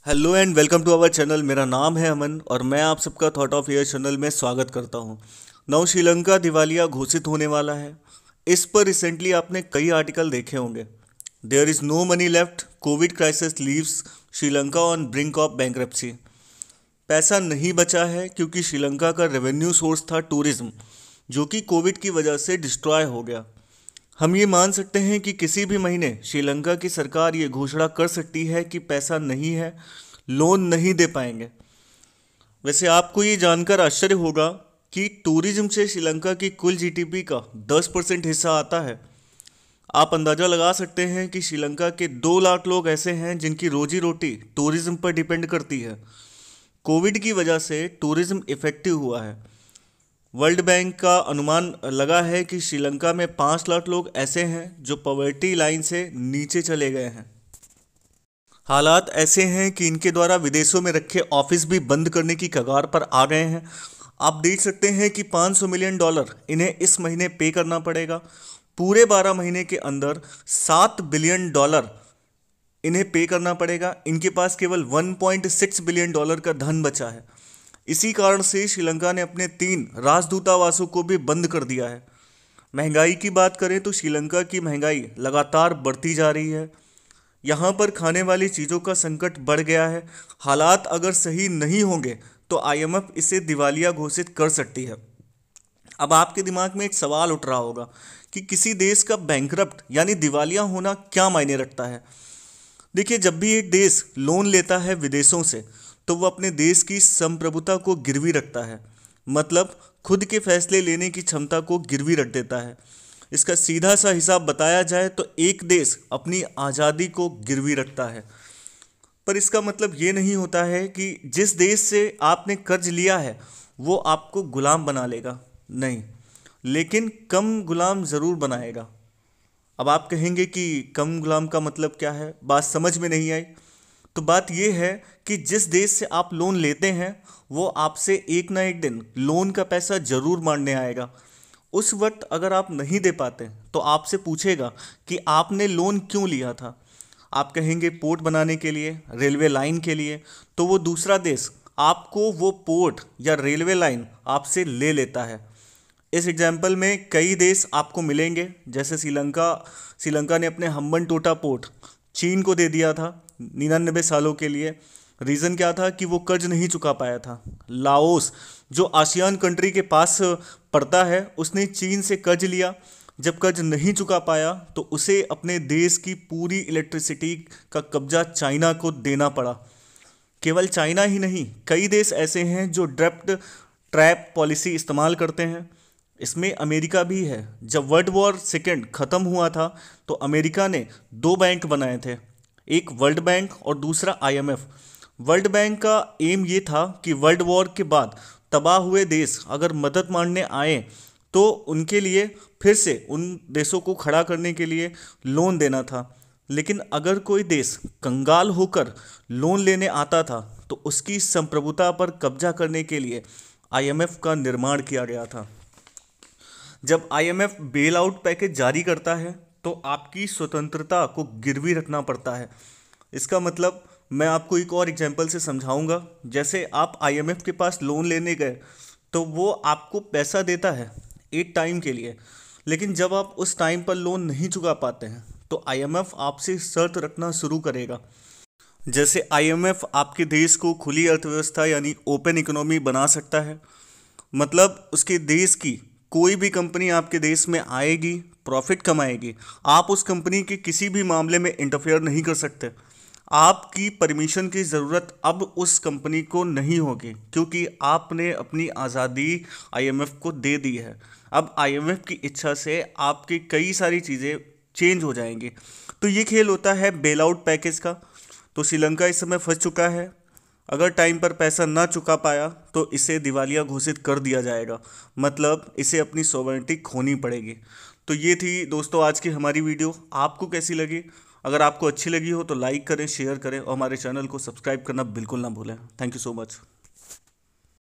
Hello and welcome to our channel. मेरा नाम है अमन और मैं आप सबका थॉट ऑफ ईयर चैनल में स्वागत करता हूं। नव श्रीलंका दिवालिया घोषित होने वाला है। इस पर रिसेंटली आपने कई आर्टिकल देखे होंगे। There is no money left, covid crisis leaves Sri Lanka on brink of bankruptcy. पैसा नहीं बचा है क्योंकि श्रीलंका का रेवेन्यू सोर्स था टूरिज्म, जो कि कोविड की वजह से डिस्ट्रॉय हो गया। हम ये मान सकते हैं कि किसी भी महीने श्रीलंका की सरकार ये घोषणा कर सकती है कि पैसा नहीं है, लोन नहीं दे पाएंगे। वैसे आपको ये जानकर आश्चर्य होगा कि टूरिज्म से श्रीलंका की कुल जीडीपी का 10% हिस्सा आता है। आप अंदाज़ा लगा सकते हैं कि श्रीलंका के 2 लाख लोग ऐसे हैं जिनकी रोजी रोटी टूरिज्म पर डिपेंड करती है। कोविड की वजह से टूरिज्म इफेक्टिव हुआ है। वर्ल्ड बैंक का अनुमान लगा है कि श्रीलंका में 5 लाख लोग ऐसे हैं जो पॉवर्टी लाइन से नीचे चले गए हैं। हालात ऐसे हैं कि इनके द्वारा विदेशों में रखे ऑफिस भी बंद करने की कगार पर आ गए हैं। आप देख सकते हैं कि $500 मिलियन इन्हें इस महीने पे करना पड़ेगा। पूरे 12 महीने के अंदर $7 बिलियन इन्हें पे करना पड़ेगा। इनके पास केवल $1.6 बिलियन का धन बचा है। इसी कारण से श्रीलंका ने अपने 3 राजदूतावासों को भी बंद कर दिया है। महंगाई की बात करें तो श्रीलंका की महंगाई लगातार बढ़ती जा रही है। यहाँ पर खाने वाली चीज़ों का संकट बढ़ गया है। हालात अगर सही नहीं होंगे तो आईएमएफ इसे दिवालिया घोषित कर सकती है। अब आपके दिमाग में एक सवाल उठ रहा होगा कि किसी देश का बैंकरप्ट यानी दिवालिया होना क्या मायने रखता है। देखिए, जब भी एक देश लोन लेता है विदेशों से तो वो अपने देश की संप्रभुता को गिरवी रखता है, मतलब खुद के फैसले लेने की क्षमता को गिरवी रख देता है। इसका सीधा सा हिसाब बताया जाए तो एक देश अपनी आज़ादी को गिरवी रखता है। पर इसका मतलब ये नहीं होता है कि जिस देश से आपने कर्ज लिया है वो आपको गुलाम बना लेगा, नहीं, लेकिन कम गुलाम ज़रूर बनाएगा। अब आप कहेंगे कि कम गुलाम का मतलब क्या है, बात समझ में नहीं आई। तो बात यह है कि जिस देश से आप लोन लेते हैं वो आपसे एक ना एक दिन लोन का पैसा ज़रूर मांगने आएगा। उस वक्त अगर आप नहीं दे पाते तो आपसे पूछेगा कि आपने लोन क्यों लिया था। आप कहेंगे पोर्ट बनाने के लिए, रेलवे लाइन के लिए, तो वो दूसरा देश आपको वो पोर्ट या रेलवे लाइन आपसे ले लेता है। इस एग्जाम्पल में कई देश आपको मिलेंगे, जैसे श्रीलंका ने अपने हम्बनटोटा पोर्ट चीन को दे दिया था 99 सालों के लिए। रीज़न क्या था कि वो कर्ज नहीं चुका पाया था। लाओस जो आसियान कंट्री के पास पड़ता है, उसने चीन से कर्ज लिया। जब कर्ज नहीं चुका पाया तो उसे अपने देश की पूरी इलेक्ट्रिसिटी का कब्जा चाइना को देना पड़ा। केवल चाइना ही नहीं, कई देश ऐसे हैं जो डेब्ट ट्रैप पॉलिसी इस्तेमाल करते हैं। इसमें अमेरिका भी है। जब वर्ल्ड वॉर सेकेंड ख़त्म हुआ था तो अमेरिका ने 2 बैंक बनाए थे, एक वर्ल्ड बैंक और दूसरा आईएमएफ। वर्ल्ड बैंक का एम ये था कि वर्ल्ड वॉर के बाद तबाह हुए देश अगर मदद मांगने आए तो उनके लिए फिर से उन देशों को खड़ा करने के लिए लोन देना था। लेकिन अगर कोई देश कंगाल होकर लोन लेने आता था तो उसकी संप्रभुता पर कब्जा करने के लिए आईएमएफ का निर्माण किया गया था। जब आईएमएफ बेल आउट पैकेज जारी करता है तो आपकी स्वतंत्रता को गिरवी रखना पड़ता है। इसका मतलब मैं आपको एक और एग्जांपल से समझाऊंगा। जैसे आप आईएमएफ के पास लोन लेने गए तो वो आपको पैसा देता है एक टाइम के लिए, लेकिन जब आप उस टाइम पर लोन नहीं चुका पाते हैं तो आईएमएफ आपसे शर्त रखना शुरू करेगा। जैसे आईएमएफ आपके देश को खुली अर्थव्यवस्था यानी ओपन इकोनॉमी बना सकता है, मतलब उसके देश की कोई भी कंपनी आपके देश में आएगी, प्रॉफिट कमाएगी, आप उस कंपनी के किसी भी मामले में इंटरफेयर नहीं कर सकते। आपकी परमिशन की ज़रूरत अब उस कंपनी को नहीं होगी क्योंकि आपने अपनी आज़ादी आईएमएफ को दे दी है। अब आईएमएफ की इच्छा से आपकी कई सारी चीज़ें चेंज हो जाएंगी। तो ये खेल होता है बेल आउट पैकेज का। तो श्रीलंका इस समय फंस चुका है। अगर टाइम पर पैसा ना चुका पाया तो इसे दिवालिया घोषित कर दिया जाएगा, मतलब इसे अपनी सॉवरेनिटी खोनी पड़ेगी। तो ये थी दोस्तों आज की हमारी वीडियो। आपको कैसी लगी? अगर आपको अच्छी लगी हो तो लाइक करें, शेयर करें और हमारे चैनल को सब्सक्राइब करना बिल्कुल ना भूलें। Thank you so much.